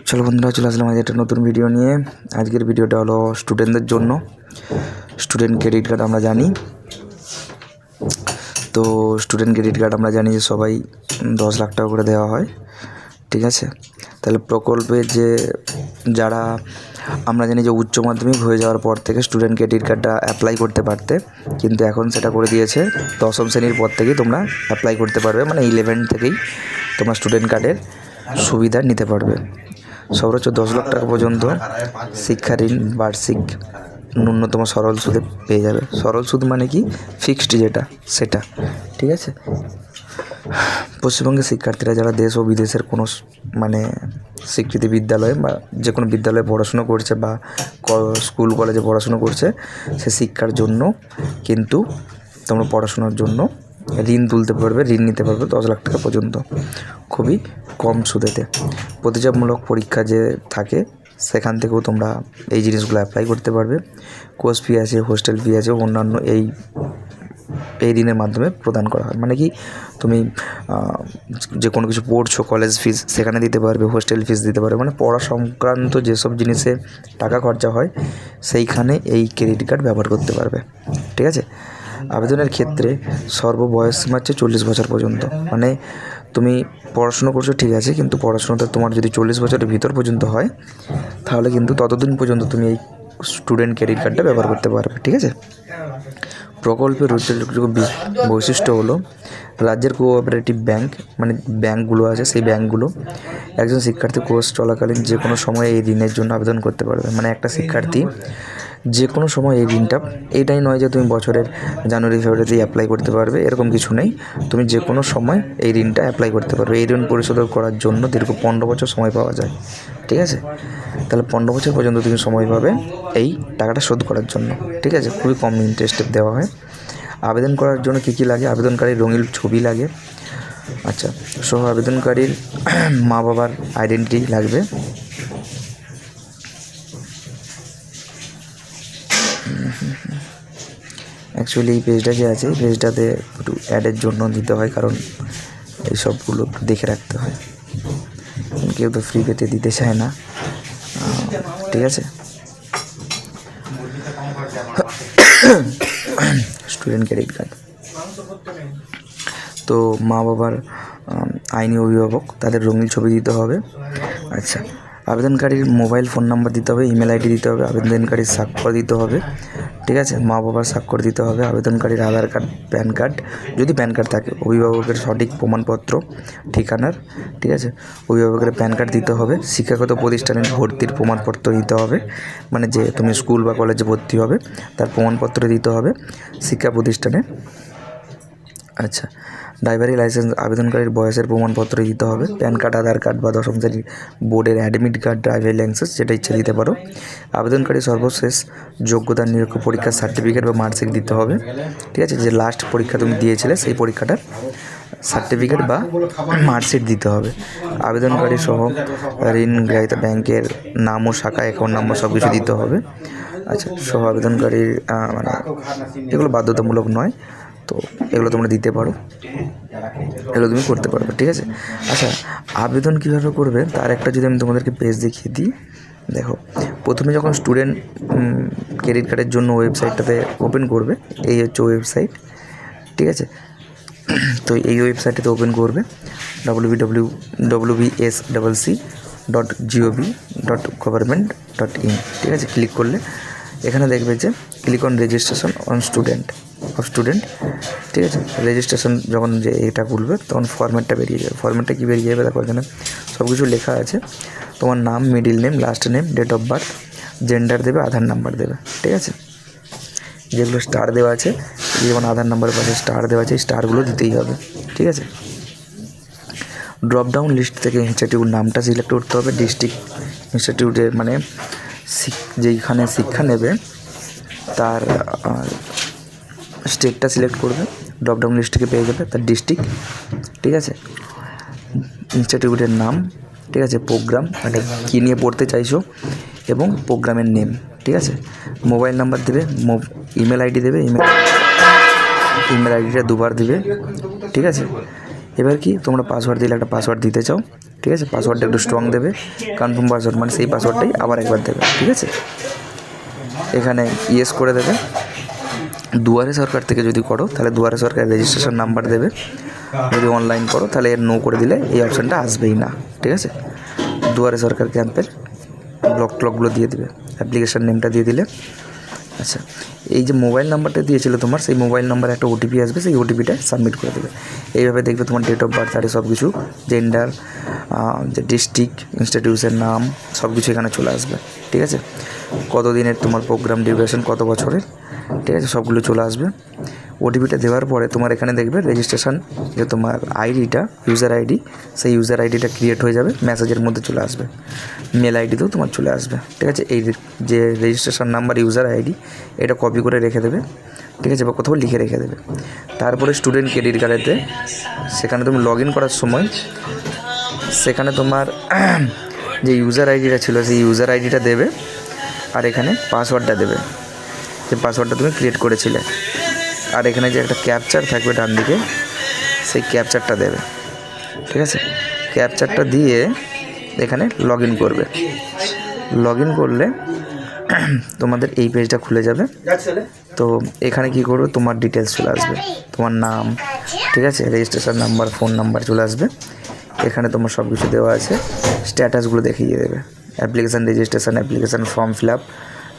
চলো বন্ধুরা, চলে আসলাম আজ একটা নতুন ভিডিও নিয়ে। আজকের ভিডিওটা হলো স্টুডেন্টদের জন্য। স্টুডেন্ট ক্রেডিট কার্ড আমরা জানি তো স্টুডেন্ট ক্রেডিট কার্ড আমরা জানি যে সবাই 10 লাখ টাকা করে দেওয়া হয়, ঠিক আছে। তাহলে প্রকল্পে যে যারা আমরা জানি যে উচ্চ মাধ্যমিক হয়ে যাওয়ার পর থেকে স্টুডেন্ট ক্রেডিট কার্ডটা অ্যাপ্লাই করতে পারতে, কিন্তু এখন সেটা করে দিয়েছে 10ম শ্রেণীর পর থেকেই তোমরা অ্যাপ্লাই করতে পারবে, মানে 11 থেকেই তোমরা স্টুডেন্ট কার্ডের সুবিধা নিতে পারবে। সর্বোচ্চ 10 লাখ টাকা পর্যন্ত শিক্ষা ঋণ বার্ষিক ন্যূনতম সরল সুদে পেয়ে যাবে। সরল সুদ মানে কি, ফিক্সড যেটা সেটা, ঠিক আছে। পশ্চিমবঙ্গের শিক্ষার্থীরা যারা দেশ ও বিদেশের কোনো মানে স্বীকৃতি বিদ্যালয়ে বা যে কোনো বিদ্যালয়ে পড়াশুনো করছে বা স্কুল কলেজে পড়াশুনো করছে, সে শিক্ষার জন্য কিন্তু তোমরা পড়াশোনার জন্য ঋণ তুলতে পারবে, ঋণ নিতে পারবে 10 লাখ টাকা পর্যন্ত, খুবই কম সুদেতে। প্রতিযোগিতামূলক পরীক্ষা যে থাকে সেখান থেকেও তোমরা এই জিনিসগুলো অ্যাপ্লাই করতে পারবে। কোর্স ফি আছে, হোস্টেল ফি আছে, অন্যান্য এই ঋণের মাধ্যমে প্রদান করা হয়। মানে কি, তুমি যে কোনো কিছু পড়ছো, কলেজ ফিস সেখানে দিতে পারবে, হোস্টেল ফিস দিতে পারবে, মানে পড়া সংক্রান্ত যেসব জিনিসে টাকা খরচা হয় সেইখানে এই ক্রেডিট কার্ড ব্যবহার করতে পারবে, ঠিক আছে। আবেদনের ক্ষেত্রে সর্ববয়সসীমা হচ্ছে 40 বছর পর্যন্ত। মানে তুমি পড়াশুনো করছো, ঠিক আছে, কিন্তু পড়াশোনাটা তোমার যদি 40 বছরের ভিতর পর্যন্ত হয় তাহলে কিন্তু ততদিন পর্যন্ত তুমি এই স্টুডেন্ট ক্রেডিট কার্ডটা ব্যবহার করতে পারবে, ঠিক আছে। প্রকল্পের উল্লেখযোগ্য বৈশিষ্ট্য হলো রাজ্যের কোঅপারেটিভ ব্যাংক, মানে ব্যাংকগুলো আছে সেই ব্যাংকগুলো একজন শিক্ষার্থী কোর্স চলাকালীন যে কোনো সময় এই ঋণের জন্য আবেদন করতে পারবে। মানে একটা শিক্ষার্থী যে কোনো সময় এই ঋণটা, এইটাই নয় যে তুমি বছরের জানুয়ারি ফেব্রুয়ারিতেই অ্যাপ্লাই করতে পারবে, এরকম কিছু নেই। তুমি যে কোনো সময় এই ঋণটা অ্যাপ্লাই করতে পারবে। এই ঋণ পরিশোধ করার জন্য দীর্ঘ 15 বছর সময় পাওয়া যায়, ঠিক আছে। তাহলে 15 বছর পর্যন্ত তুমি সময় পাবে এই টাকাটা শোধ করার জন্য, ঠিক আছে। খুবই কম ইন্টারেস্টে দেওয়া হয়। আবেদন করার জন্য কী কী লাগে, আবেদনকারীর রঙিন ছবি লাগে, আচ্ছা, সহ আবেদনকারীর মা বাবার আইডেন্টিটি লাগবে, অ্যাকচুয়ালি এই পেজটা যে আছে এই পেজটাতে একটু অ্যাডের জন্য দিতে হয়, কারণ এই সবগুলো দেখে রাখতে হয়, কেউ তো ফ্রি পেতে দিতে চায় না, ঠিক আছে। স্টুডেন্ট ক্রেডিট কার্ড তো মা বাবার আইনি অভিভাবক তাদের রঙিন ছবি দিতে হবে, আচ্ছা। আবেদনকারীর মোবাইল ফোন নাম্বার দিতে হবে, ইমেল আইডি দিতে হবে, আবেদনকারীর স্বাক্ষর দিতে হবে, ঠিক আছে, মা বাবার স্বাক্ষর দিতে হবে, আবেদনকারীর আধার কার্ড, প্যান কার্ড যদি প্যান কার্ড থাকে, অভিভাবকের সঠিক প্রমাণপত্র ঠিকানার, ঠিক আছে, অভিভাবকের প্যান কার্ড দিতে হবে, শিক্ষাগত প্রতিষ্ঠানের ভর্তির প্রমাণপত্র দিতে হবে, মানে যে তুমি স্কুল বা কলেজে ভর্তি হবে তার প্রমাণপত্র দিতে হবে শিক্ষা প্রতিষ্ঠানে, আচ্ছা। ড্রাইভারি লাইসেন্স, আবেদনকারীর বয়সের প্রমাণপত্র দিতে হবে, প্যান কার্ড, আধার কার্ড বা 10ম শ্রেণীর বোর্ডের অ্যাডমিট কার্ড, ড্রাইভারি লাইসেন্স যেটা ইচ্ছা দিতে পারো। আবেদনকারী সর্বশেষ যোগ্যতা নিরীক্ষা পরীক্ষার সার্টিফিকেট বা মার্কশিট দিতে হবে, ঠিক আছে, যে লাস্ট পরীক্ষা তুমি দিয়েছিলে সেই পরীক্ষাটার সার্টিফিকেট বা মার্কশিট দিতে হবে। আবেদনকারী সহ ঋণ গ্রহীতা ব্যাংকের নাম ও শাখা অ্যাকাউন্ট নাম্বার সব কিছু দিতে হবে, আচ্ছা। সহ আবেদনকারীর মানে এগুলো বাধ্যতামূলক নয়, তো এগুলো তোমরা দিতে পারো, এগুলো তুমি করতে পারবে, ঠিক আছে। আচ্ছা, আবেদন কীভাবে করবে তার একটা যদি আমি তোমাদেরকে পেজ দেখিয়ে দিই, দেখো, প্রথমে যখন স্টুডেন্ট ক্রেডিট কার্ডের জন্য ওয়েবসাইটটাতে ওপেন করবে, এই হচ্ছে ওয়েবসাইট, ঠিক আছে। তো এই ওয়েবসাইটটাতে ওপেন করবে www.bscc.gov.government.in, ঠিক আছে। ক্লিক করলে এখানে দেখবে যে click on registration on student, ঠিক আছে। রেজিস্ট্রেশন যখন যে এটা খুলবে তখন ফরম্যাটটা বেরিয়ে যাবে। ফরম্যাটটা কী বেরিয়ে যাবে দেখো, এখানে সব কিছু লেখা আছে, তোমার নাম, middle name, last name, date of birth, gender দেবে, আধার নাম্বার দেবে, ঠিক আছে। যেগুলো স্টার দেওয়া আছে, যেমন আধার নাম্বারের পাশে স্টার দেওয়া আছে, এই স্টারগুলো দিতেই হবে, ঠিক আছে। ড্রপডাউন লিস্ট থেকে ইনস্টিটিউট নামটা সিলেক্ট করতে হবে, ডিস্ট্রিক্ট ইনস্টিটিউটের মানে যেইখানে শিক্ষা নেবে তার স্টেটটা সিলেক্ট করবে, ড্রপডাউন লিস্ট থেকে পেয়ে যাবে তার ডিস্ট্রিক্ট, ঠিক আছে, ইনস্টিটিউটের নাম, ঠিক আছে, প্রোগ্রাম মানে কী নিয়ে পড়তে চাইছো এবং প্রোগ্রামের নেম, ঠিক আছে। মোবাইল নাম্বার দেবে, ইমেল আইডি দেবে, ইমেল আইডিটা দুবার দেবে, ঠিক আছে। এবার কি তোমরা পাসওয়ার্ড দিলে একটা পাসওয়ার্ড দিতে চাও, ঠিক আছে, পাসওয়ার্ডটা একটু স্ট্রং দেবে, কনফার্ম পাসওয়ার্ড মানে সেই পাসওয়ার্ডটাই আবার একবার দেবে, ঠিক আছে। এখানে ইয়েস করে দেবে। দুয়ারে সরকার থেকে যদি করো তাহলে দুয়ারে সরকার রেজিস্ট্রেশন নাম্বার দেবে, যদি অনলাইন করো তাহলে এর নো করে দিলে এই অপশানটা আসবেই না, ঠিক আছে। দুয়ারে সরকার ক্যাম্পের ব্লকগুলো দিয়ে দিবে, অ্যাপ্লিকেশান নেমটা দিয়ে দিলে। আচ্ছা, এই যে মোবাইল নাম্বারটা দিয়েছিল তোমার, সেই মোবাইল নাম্বারে একটা ওটিপি আসবে, সেই ওটিপিটা সাবমিট করে দেবে। এইভাবে দেখবে তোমার ডেট অফ বার্থ আর সব কিছু, জেন্ডার, যে ডিস্ট্রিক্ট, ইনস্টিটিউশন নাম সব কিছু এখানে চলে আসবে, ঠিক আছে। কত দিনের তোমার প্রোগ্রাম ডিউরেশন, কত বছরের, ঠিক আছে, সবগুলো চলে আসবে। ওটিপিটা দেওয়ার পরে তোমার এখানে দেখবে রেজিস্ট্রেশন, যে তোমার আইডিটা ইউজার আইডি, সেই ইউজার আইডিটা ক্রিয়েট হয়ে যাবে, মেসেজের মধ্যে চলে আসবে, মেল আইডিতেও তোমার চলে আসবে, ঠিক আছে। এই যে রেজিস্ট্রেশন নাম্বার, ইউজার আইডি, এটা কপি করে রেখে দেবে, ঠিক আছে, বা কোথাও লিখে রেখে দেবে। তারপরে স্টুডেন্ট ক্রেডিট কার্ডেতে সেখানে তুমি লগ ইন করার সময় সেখানে তোমার যে ইউজার আইডিটা ছিল সেই ইউজার আইডিটা দেবে, আর এখানে পাসওয়ার্ডটা দেবে, যে পাসওয়ার্ডটা তুমি ক্রিয়েট করেছিলে। আর এখানে যে একটা ক্যাপচার থাকবে ডান দিকে, সেই ক্যাপচারটা দেবে, ঠিক আছে। ক্যাপচারটা দিয়ে এখানে লগ ইন করবে। লগ ইন করলে তোমাদের এই পেজটা খুলে যাবে। তো এখানে কি করবে, তোমার ডিটেলস চলে আসবে, তোমার নাম, ঠিক আছে, রেজিস্ট্রেশন নাম্বার, ফোন নাম্বার চলে আসবে। এখানে তোমার সব কিছু দেওয়া আছে, স্ট্যাটাসগুলো দেখিয়ে দেবে, application registration, application form fill up,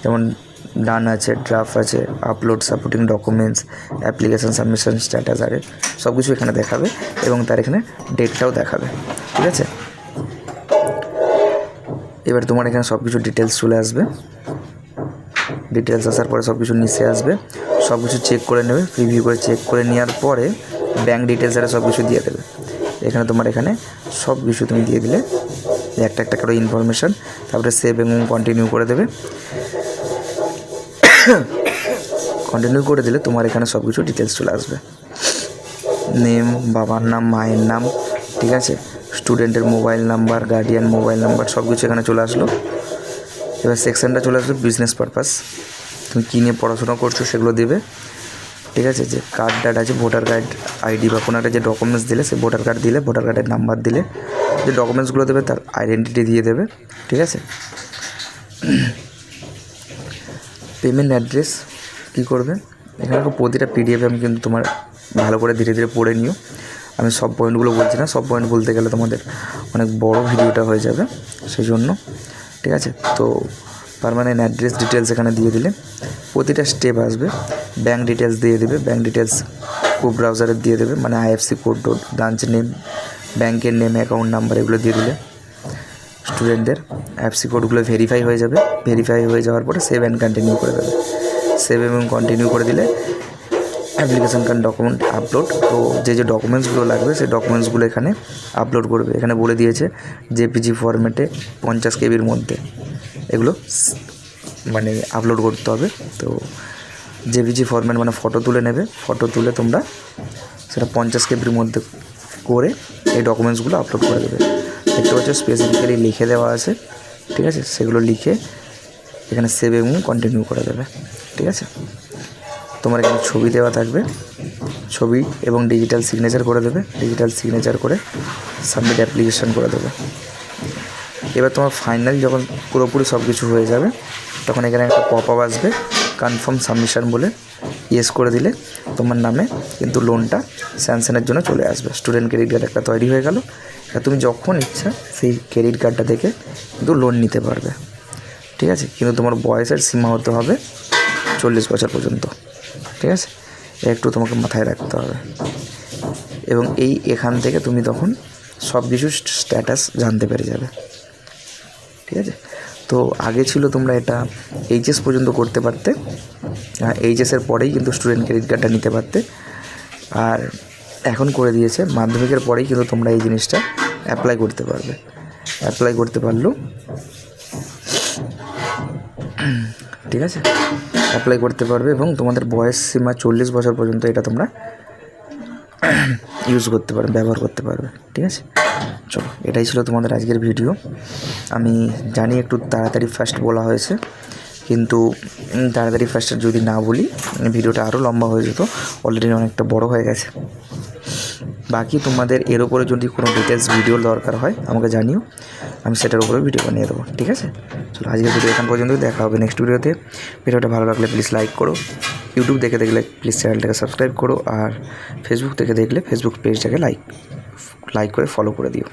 যেমন ডান আছে, ড্রাফট আছে, upload supporting documents, application submission status আছে, সব কিছু এখানে দেখাবে এবং তার এখানে ডেটটাও দেখাবে, ঠিক আছে। এবার তোমার এখানে সব কিছু ডিটেলস চলে আসবে। ডিটেলস আসার পরে সব কিছু নিচে আসবে, সব কিছু চেক করে নেবে, প্রিভিউ করে চেক করে নেওয়ার পরে ব্যাঙ্ক ডিটেলস আর সব কিছু দিয়ে দেবে। এখানে তোমার এখানে সব কিছু তুমি দিয়ে দিলে, একটা একটা করে ইনফরমেশান, তারপরে সেভ এবং কন্টিনিউ করে দেবে। কন্টিনিউ করে দিলে তোমার এখানে সব কিছু ডিটেলস চলে আসবে, নেম, বাবার নাম, মায়ের নাম, ঠিক আছে, স্টুডেন্টের mobile number, guardian mobile number, সব কিছু এখানে চলে আসলো। এবার সেকশানটা চলে আসবে বিজনেস পারপাস, তুমি কী নিয়ে পড়াশোনা করছো সেগুলো দেবে, ঠিক আছে। যে কার্ড আছে, ভোটার কার্ড, আইডি বা কোনো একটা যে ডকুমেন্টস দিলে, সেই ভোটার কার্ড দিলে, ভোটার কার্ডের নাম্বার দিলে, যে ডকুমেন্টসগুলো দেবে তার আইডেন্টিটি দিয়ে দেবে, ঠিক আছে। পেমেন্ট অ্যাড্রেস কী করবে, এখানে প্রতিটা পিডিএফে আমি কিন্তু তোমার ভালো করে ধীরে ধীরে পড়ে নিও, আমি সব পয়েন্টগুলো বলছি না, সব পয়েন্ট বলতে গেলে তোমাদের অনেক বড় ভিডিওটা হয়ে যাবে, সেই জন্য, ঠিক আছে। তো পার্মানেন্ট অ্যাড্রেস ডিটেলস এখানে দিয়ে দিলে প্রতিটা স্টেপ আসবে। ব্যাঙ্ক ডিটেলস দিয়ে দেবে, ব্যাঙ্ক ডিটেলস খুব ব্রাউজারে দিয়ে দেবে, মানে আইএফসি কোড, ব্রাঞ্চ নেম, ব্যাঙ্কের নেম, অ্যাকাউন্ট নাম্বার, এগুলো দিয়ে দিলে স্টুডেন্টদের আইএফসি কোডগুলো ভেরিফাই হয়ে যাবে। ভেরিফাই হয়ে যাওয়ার পরে সেভ অ্যান্ড কন্টিনিউ করে দেবে। সেভ এবং কন্টিনিউ করে দিলে অ্যাপ্লিকেশান কার্ড ডকুমেন্ট আপলোড, তো যে যে ডকুমেন্টসগুলো লাগবে সেই ডকুমেন্টসগুলো এখানে আপলোড করবে। এখানে বলে দিয়েছে জেপিজি ফরম্যাটে 50 কেবির মধ্যে এগুলো মানে আপলোড করতে হবে। তো জেপিজি ফরম্যাট মানে ফটো তুলে নেবে, ফটো তুলে তোমরা সেটা 50 কেবির মধ্যে করে এই ডকুমেন্টসগুলো আপলোড করে দেবে। দেখতে পাচ্ছ স্পেসিফিক্যালি লিখে দেওয়া আছে, ঠিক আছে, সেগুলো লিখে এখানে সেভ এবং কন্টিনিউ করে দেবে, ঠিক আছে। তোমার এখানে ছবি দেওয়া থাকবে, ছবি এবং ডিজিটাল সিগনেচার করে দেবে, ডিজিটাল সিগনেচার করে সাবমিট অ্যাপ্লিকেশান করে দেবে। এবার তোমার ফাইনাল যখন পুরোপুরি সব কিছু হয়ে যাবে তখন এখানে একটা পপ আপ আসবে, কনফার্ম সাবমিশন বলে, ইয়েস করে দিলে তোমার নামে কিন্তু লোনটা স্যাংশনের জন্য চলে আসবে। স্টুডেন্ট ক্রেডিট কার্ড একটা তৈরি হয়ে গেল। আর তুমি যখন ইচ্ছা সেই ক্রেডিট কার্ডটা থেকে কিন্তু লোন নিতে পারবে, ঠিক আছে। কিন্তু তোমার বয়সের সীমা হতে হবে 40 বছর পর্যন্ত, ঠিক আছে, একটু তোমাকে মাথায় রাখতে হবে। এবং এখান থেকে তুমি তখন সব কিছু স্ট্যাটাস জানতে পেরে যাবে, ঠিক আছে। তো আগে ছিল তোমরা এটা এইচএস পর্যন্ত করতে পারতে, এইচএসের পরেই কিন্তু স্টুডেন্ট ক্রেডিট কার্ডটা নিতে পারতে। আর এখন করে দিয়েছে মাধ্যমিকের পরেই কিন্তু তোমরা এই জিনিসটা অ্যাপ্লাই করতে পারবে। অ্যাপ্লাই করতে পারলেও, ঠিক আছে, অ্যাপ্লাই করতে পারবে এবং তোমাদের বয়স সীমা 40 বছর পর্যন্ত এটা তোমরা ইউজ করতে পারবে, ব্যবহার করতে পারবে, ঠিক আছে। চলো, এটাই ছিল তোমাদের আজকের ভিডিও। আমি জানি একটু তাড়াতাড়ি ফার্স্ট বলা হয়েছে, কিন্তু তাড়াতাড়ি ফার্স্টে যদি না বলি ভিডিওটা আরও লম্বা হয়ে যেত, অলরেডি অনেকটা বড় হয়ে গেছে। বাই। বাকি তোমাদের এর উপরে যদি কোনো ডিটেলস ভিডিও দরকার হয় আমাকে জানিও, আমি সেটার উপরে ভিডিও বানিয়ে দেবো, ঠিক আছে? চলো আজকের ভিডিও এখান পর্যন্ত, দেখা হবে নেক্সট ভিডিওতে। ভিডিওটা ভালো লাগলে প্লিজ লাইক করো, ইউটিউব দেখে দেখলে প্লিজ চ্যানেলটাকে সাবস্ক্রাইব করো, আর ফেসবুক থেকে দেখলে ফেসবুক পেজটাকে লাইক করে ফলো করে দিও।